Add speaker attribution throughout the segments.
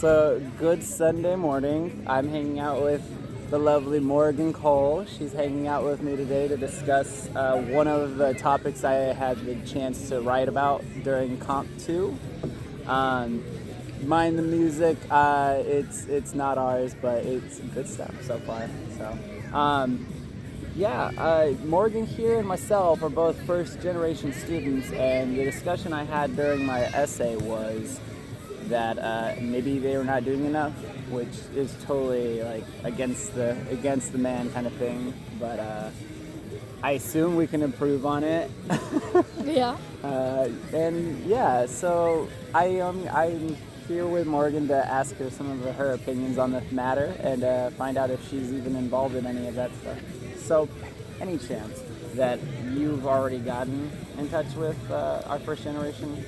Speaker 1: So, good Sunday morning. I'm hanging out with the lovely Morgan Cole. She's hanging out with me today to discuss one of the topics I had the chance to write about during Comp 2. Mind the music, it's not ours, but it's good stuff so far. So, Morgan here and myself are both first-generation students, and the discussion I had during my essay was that maybe they were not doing enough, which is totally like against the man kind of thing. But I assume we can improve on it.
Speaker 2: Yeah.
Speaker 1: So I'm here with Morgan to ask her some of her opinions on the matter and find out if she's even involved in any of that stuff. So, any chance that you've already gotten in touch with our first generation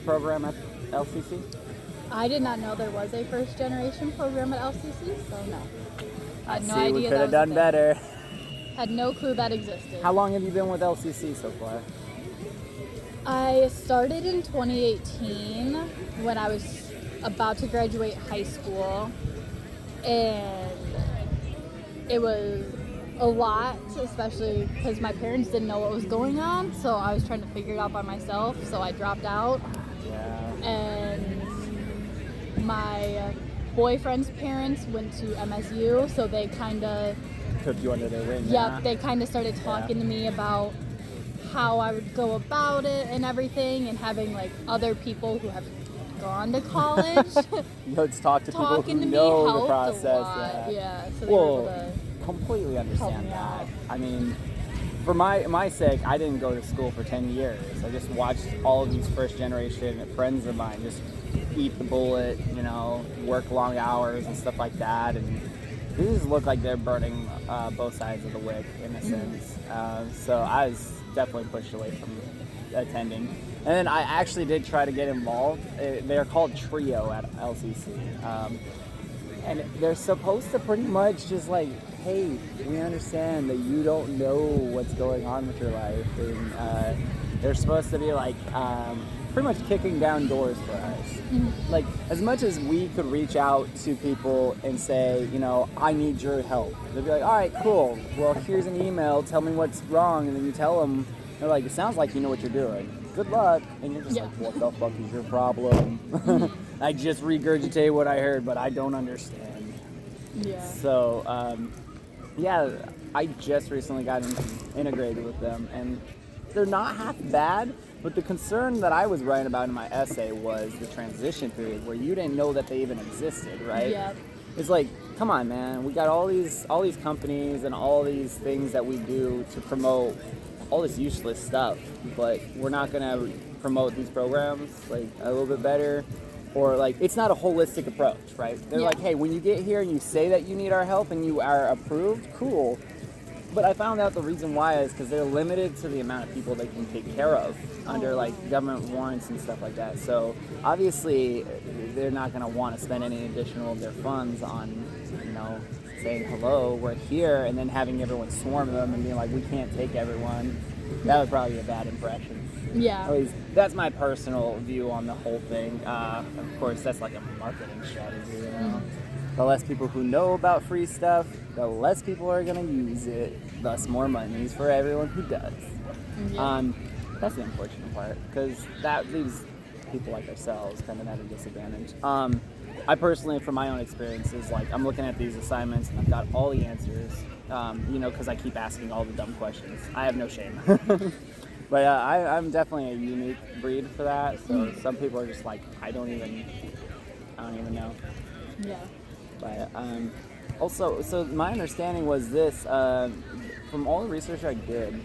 Speaker 1: program at LCC?
Speaker 2: I did not know there was a first generation program at LCC, so no. I had no idea
Speaker 1: we could
Speaker 2: that
Speaker 1: have
Speaker 2: was
Speaker 1: done
Speaker 2: a thing.
Speaker 1: better.
Speaker 2: Had no clue that existed.
Speaker 1: How long have you been with LCC so far?
Speaker 2: I started in 2018 when I was about to graduate high school, and it was a lot, especially because my parents didn't know what was going on, so I was trying to figure it out by myself, so I dropped out.
Speaker 1: Yeah.
Speaker 2: And my boyfriend's parents went to MSU, so they kind of
Speaker 1: Took you under their wing.
Speaker 2: they kind of started talking to me about how I would go about it and everything, and having like other people who have gone to college
Speaker 1: Let's talk to people
Speaker 2: talking
Speaker 1: who
Speaker 2: to me
Speaker 1: know the
Speaker 2: helped
Speaker 1: process.
Speaker 2: a lot.
Speaker 1: Yeah.
Speaker 2: So they were able to
Speaker 1: Completely
Speaker 2: help
Speaker 1: understand
Speaker 2: me
Speaker 1: that.
Speaker 2: out.
Speaker 1: I mean, for my sake, I didn't go to school for 10 years. I just watched all of these first generation friends of mine just eat the bullet, work long hours and stuff like that. And they just look like they're burning both sides of the wick in a sense. So I was definitely pushed away from attending. And then I actually did try to get involved. They're called Trio at LCC. And they're supposed to pretty much just like, hey, we understand that you don't know what's going on with your life. And they're supposed to be like pretty much kicking down doors for us.
Speaker 2: Mm-hmm.
Speaker 1: Like, as much as we could reach out to people and say, I need your help. They'd be like, all right, cool. Well, here's an email. Tell me what's wrong. And then you tell them, they're like, it sounds like you know what you're doing. Good luck. And you're just like, what the fuck is your problem? I just regurgitate what I heard, but I don't understand.
Speaker 2: Yeah.
Speaker 1: So, I just recently got integrated with them, and they're not half bad, but the concern that I was writing about in my essay was the transition period where you didn't know that they even existed, right?
Speaker 2: Yep.
Speaker 1: It's like, come on, man, we got all these companies and all these things that we do to promote all this useless stuff, but we're not gonna promote these programs like a little bit better, or like it's not a holistic approach, right? They're like, hey, when you get here and you say that you need our help and you are approved, cool. But I found out the reason why is because they're limited to the amount of people they can take care of under like government warrants and stuff like that. So obviously they're not gonna want to spend any additional of their funds on, saying hello, we're here, and then having everyone swarm them and being like, we can't take everyone. That would probably be a bad impression.
Speaker 2: Yeah.
Speaker 1: At least that's my personal view on the whole thing. Of course, that's like a marketing strategy, The less people who know about free stuff, the less people are going to use it. Thus, more monies for everyone who does.
Speaker 2: Yeah.
Speaker 1: That's the unfortunate part, because that leaves people like ourselves kind of at a disadvantage. I personally, from my own experiences, like I'm looking at these assignments and I've got all the answers, because I keep asking all the dumb questions. I have no shame. But I'm definitely a unique breed for that. So some people are just like, I don't even know.
Speaker 2: Yeah.
Speaker 1: But also, so my understanding was this, from all the research I did,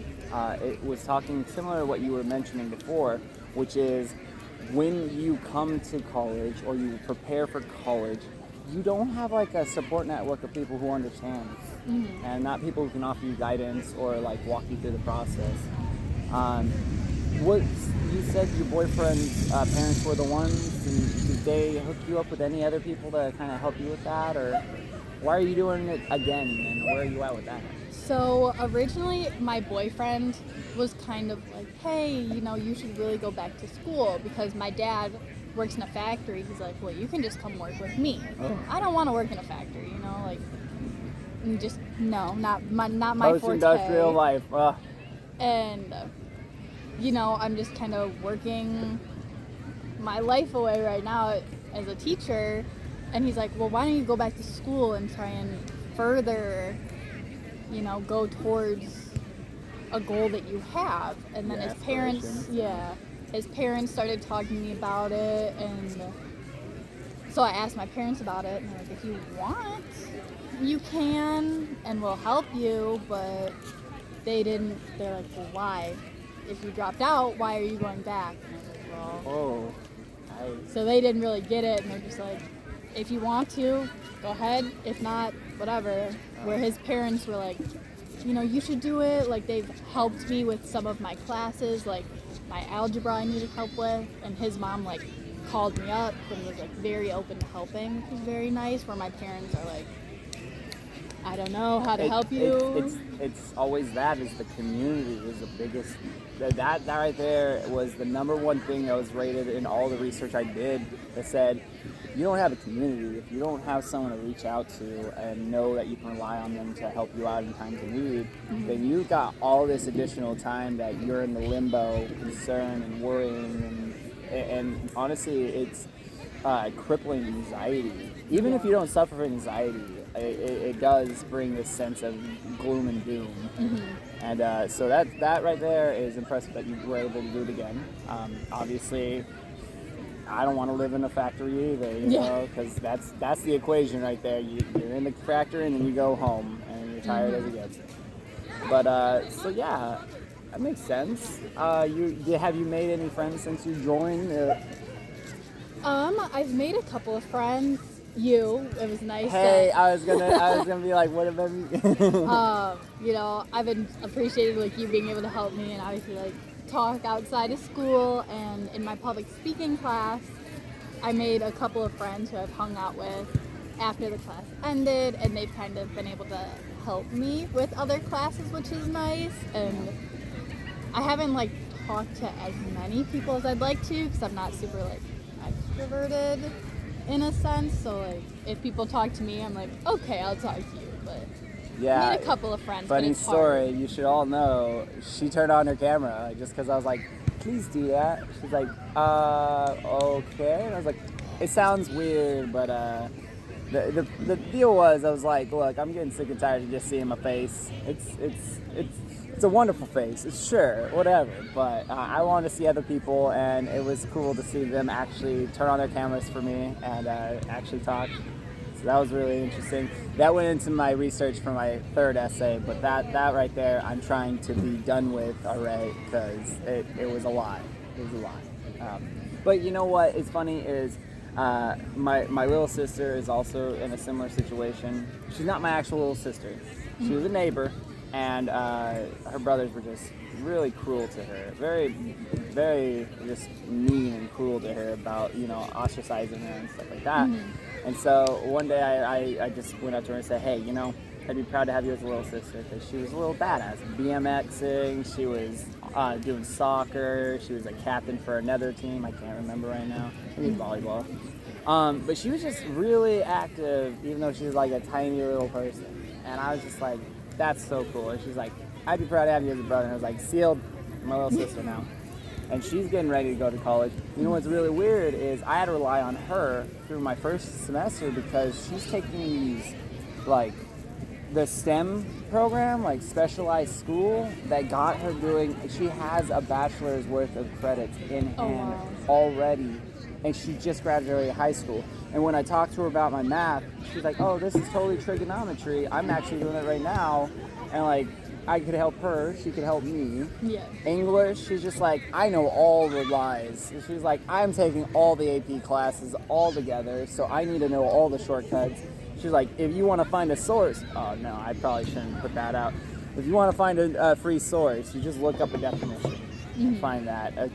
Speaker 1: it was talking similar to what you were mentioning before, which is when you come to college or you prepare for college, you don't have like a support network of people who understand, and not people who can offer you guidance or like walk you through the process. What you said, your boyfriend's parents were the ones, and did they hook you up with any other people to kind of help you with that, or why are you doing it again, and where are you at with that?
Speaker 2: So originally my boyfriend was kind of like, hey, you should really go back to school, because my dad works in a factory. He's like, well, you can just come work with me.
Speaker 1: Oh.
Speaker 2: I don't want to work in a factory, you know, like, just, no, not my forte.
Speaker 1: Post-industrial life.
Speaker 2: And, you know, I'm just kind of working my life away right now as a teacher. And he's like, well, why don't you go back to school and try and further, you know, go towards a goal that you have. And then his parents started talking to me about it, and so I asked my parents about it, and they're like, if you want, you can, and we'll help you, but they're like, well, why? If you dropped out, why are you going back? And I was like, well, so they didn't really get it, and they're just like, if you want to, go ahead, if not, whatever. Where his parents were like, you know, you should do it. Like, they've helped me with some of my classes, like my algebra I needed help with, and his mom like called me up and was like very open to helping, which was very nice. Where my parents are like, I don't know how to help you.
Speaker 1: It's always that is the community is the biggest. That right there was the number one thing that was rated in all the research I did that said, if you don't have a community, if you don't have someone to reach out to and know that you can rely on them to help you out in times of need, then you've got all this additional time that you're in the limbo, concern and worrying, and honestly, it's crippling anxiety. Even if you don't suffer from anxiety, it does bring this sense of gloom and doom. And so that right there is impressive that you were able to do it again. Obviously, I don't want to live in a factory either, you know, because that's the equation right there. You're in the factory and then you go home and you're tired as it gets. But so yeah, that makes sense. Have you made any friends since you joined?
Speaker 2: I've made a couple of friends. It was nice.
Speaker 1: Hey, I was gonna be like, what about you?
Speaker 2: You know, I've been appreciating like you being able to help me, and obviously like talk outside of school, and in my public speaking class, I made a couple of friends who I've hung out with after the class ended, and they've kind of been able to help me with other classes, which is nice. And I haven't like talked to as many people as I'd like to, because I'm not super like extroverted in a sense. So like if people talk to me, I'm like, okay, I'll talk to you. But
Speaker 1: yeah,
Speaker 2: I made a couple of friends.
Speaker 1: Funny
Speaker 2: but it's
Speaker 1: story,
Speaker 2: hard.
Speaker 1: you should all know, she turned on her camera just because I was like, please do that. She's like, okay. And I was like, it sounds weird, but the deal was, I was like, look, I'm getting sick and tired of just seeing my face. It's a wonderful face. It's sure, whatever. But I wanted to see other people, and it was cool to see them actually turn on their cameras for me and actually talk. So that was really interesting. That went into my research for my third essay, but that right there, I'm trying to be done with already because it was a lot. It was a lot. But you know what is funny is my little sister is also in a similar situation. She's not my actual little sister. She was a neighbor, and her brothers were just really cruel to her. Very, very just mean and cruel to her about, you know, ostracizing her and stuff like that. And so one day I just went up to her and said, hey, you know, I'd be proud to have you as a little sister, because she was a little badass. BMXing, she was doing soccer, she was a captain for another team, I can't remember right now, I think it was volleyball. But she was just really active, even though she was like a tiny little person. And I was just like, that's so cool. And she's like, I'd be proud to have you as a brother. And I was like, sealed, my little sister now. And she's getting ready to go to college. You know what's really weird is I had to rely on her through my first semester because she's taking these, like, the STEM program, like specialized school, that got her doing, she has a bachelor's worth of credits in hand already. And she just graduated high school. And when I talked to her about my math, she's like, oh, this is totally trigonometry. I'm actually doing it right now. And like, I could help her, she could help me.
Speaker 2: Yeah.
Speaker 1: English, she's just like, I know all the lies. And she's like, I'm taking all the AP classes all together, so I need to know all the shortcuts. She's like, if you want to find a source, oh no, I probably shouldn't put that out. If you want to find a free source, you just look up a definition and find that.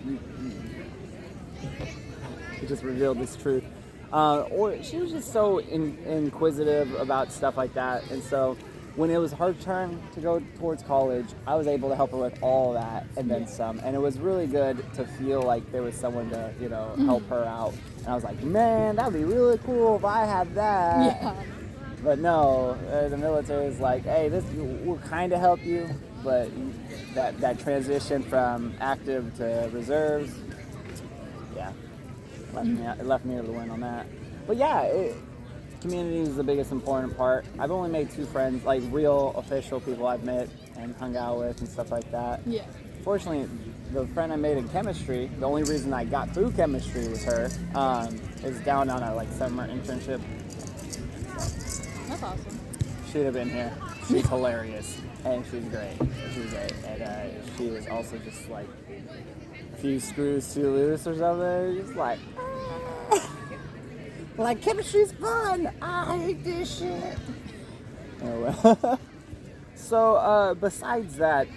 Speaker 1: She just revealed this truth. Or she was just so inquisitive about stuff like that, and so when it was her turn to go towards college, I was able to help her with all that and then some. And it was really good to feel like there was someone to, help her out. And I was like, man, that would be really cool if I had that.
Speaker 2: Yeah.
Speaker 1: But no, the military is like, hey, this will kind of help you, but that transition from active to reserves, yeah, left me to the win on that. But yeah, community is the biggest important part. I've only made 2 friends, like real official people I've met and hung out with and stuff like that.
Speaker 2: Yeah.
Speaker 1: Fortunately, the friend I made in chemistry, the only reason I got through chemistry with her is down on a summer internship.
Speaker 2: That's awesome.
Speaker 1: She'd have been here. She's hilarious and she's great. And she was also just like a few screws too loose or something. Just like. Like, chemistry's fun. I hate this shit. Oh, well. So, besides that,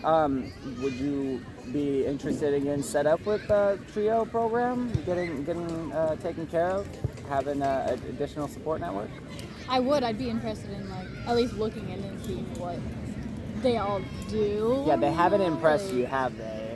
Speaker 1: would you be interested in getting set up with a trio program, getting taken care of, having an additional support network?
Speaker 2: I would. I'd be interested in at least looking in and seeing what they all do.
Speaker 1: Yeah, they haven't impressed you, have they?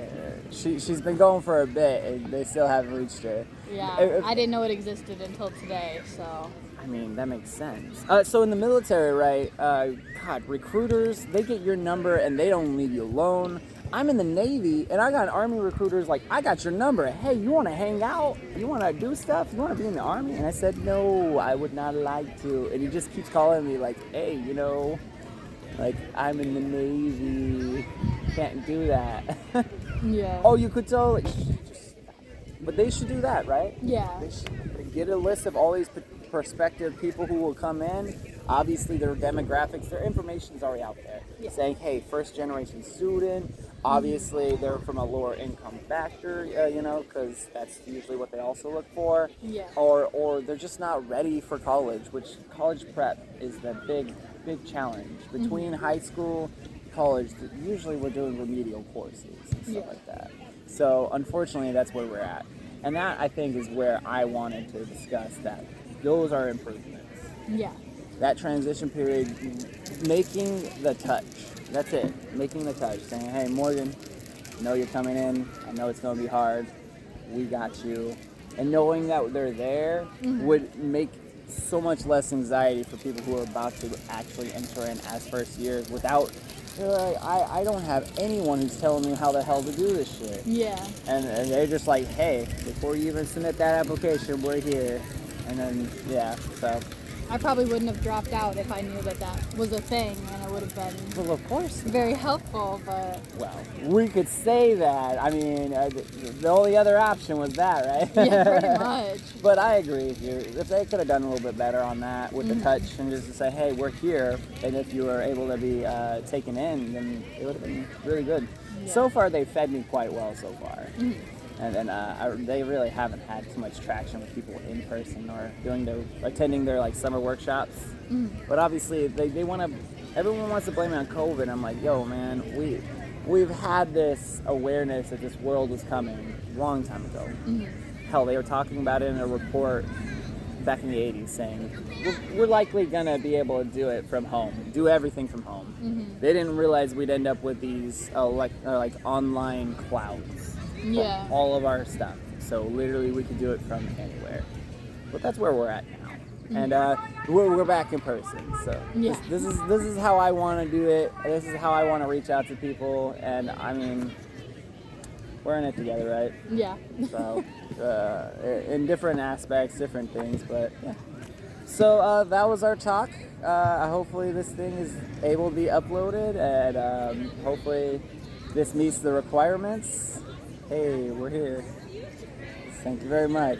Speaker 1: She's been going for a bit, and they still haven't reached her.
Speaker 2: Yeah, I didn't know it existed until today, so.
Speaker 1: I mean, that makes sense. So in the military, right, God, recruiters, they get your number and they don't leave you alone. I'm in the Navy, and I got Army recruiters like, I got your number. Hey, you want to hang out? You want to do stuff? You want to be in the Army? And I said, no, I would not like to. And he just keeps calling me like, hey, I'm in the Navy. Can't do that.
Speaker 2: Yeah.
Speaker 1: Oh, you could totally. But they should do that, right?
Speaker 2: Yeah.
Speaker 1: They should get a list of all these prospective people who will come in. Obviously, their demographics, their information's already out there.
Speaker 2: Yeah.
Speaker 1: Saying, hey, first generation student. Obviously, they're from a lower income factor, because that's usually what they also look for.
Speaker 2: Yeah.
Speaker 1: Or they're just not ready for college, which college prep is the big challenge. Between high school, college, usually we're doing remedial courses and stuff like that. So unfortunately, that's where we're at. And that, I think, is where I wanted to discuss that. Those are improvements.
Speaker 2: Yeah.
Speaker 1: That transition period, making the touch. That's it. Making the touch. Saying, hey, Morgan, I know you're coming in. I know it's going to be hard. We got you. And knowing that they're there would make so much less anxiety for people who are about to actually enter in as first years without... I don't have anyone who's telling me how the hell to do this shit.
Speaker 2: Yeah.
Speaker 1: And they're just like, hey, before you even submit that application, we're here. And then, so.
Speaker 2: I probably wouldn't have dropped out if I knew that was a thing, and it would have been
Speaker 1: Well, of course.
Speaker 2: very helpful, but...
Speaker 1: Well, we could say that. I mean, the only other option was that, right?
Speaker 2: Yeah, pretty much.
Speaker 1: But I agree with you. If they could have done a little bit better on that with the touch and just to say, hey, we're here, and if you were able to be taken in, then it would have been really good.
Speaker 2: Yeah.
Speaker 1: So far, they fed me quite well so far. And then they really haven't had too much traction with people in person or attending their summer workshops. But obviously they want to. Everyone wants to blame it on COVID. I'm like, yo, man, we've had this awareness that this world was coming a long time ago. Hell, they were talking about it in a report back in the 80s, saying we're likely gonna be able to do it from home, do everything from home. They didn't realize we'd end up with these online clouds.
Speaker 2: Yeah.
Speaker 1: All of our stuff. So literally we could do it from anywhere. But that's where we're at now. And we're back in person. So this is how I want to do it. This is how I want to reach out to people. And I mean, we're in it together, right?
Speaker 2: Yeah.
Speaker 1: So in different aspects, different things, but yeah. So that was our talk. Hopefully this thing is able to be uploaded, and hopefully this meets the requirements. Hey, we're here. Thank you very much.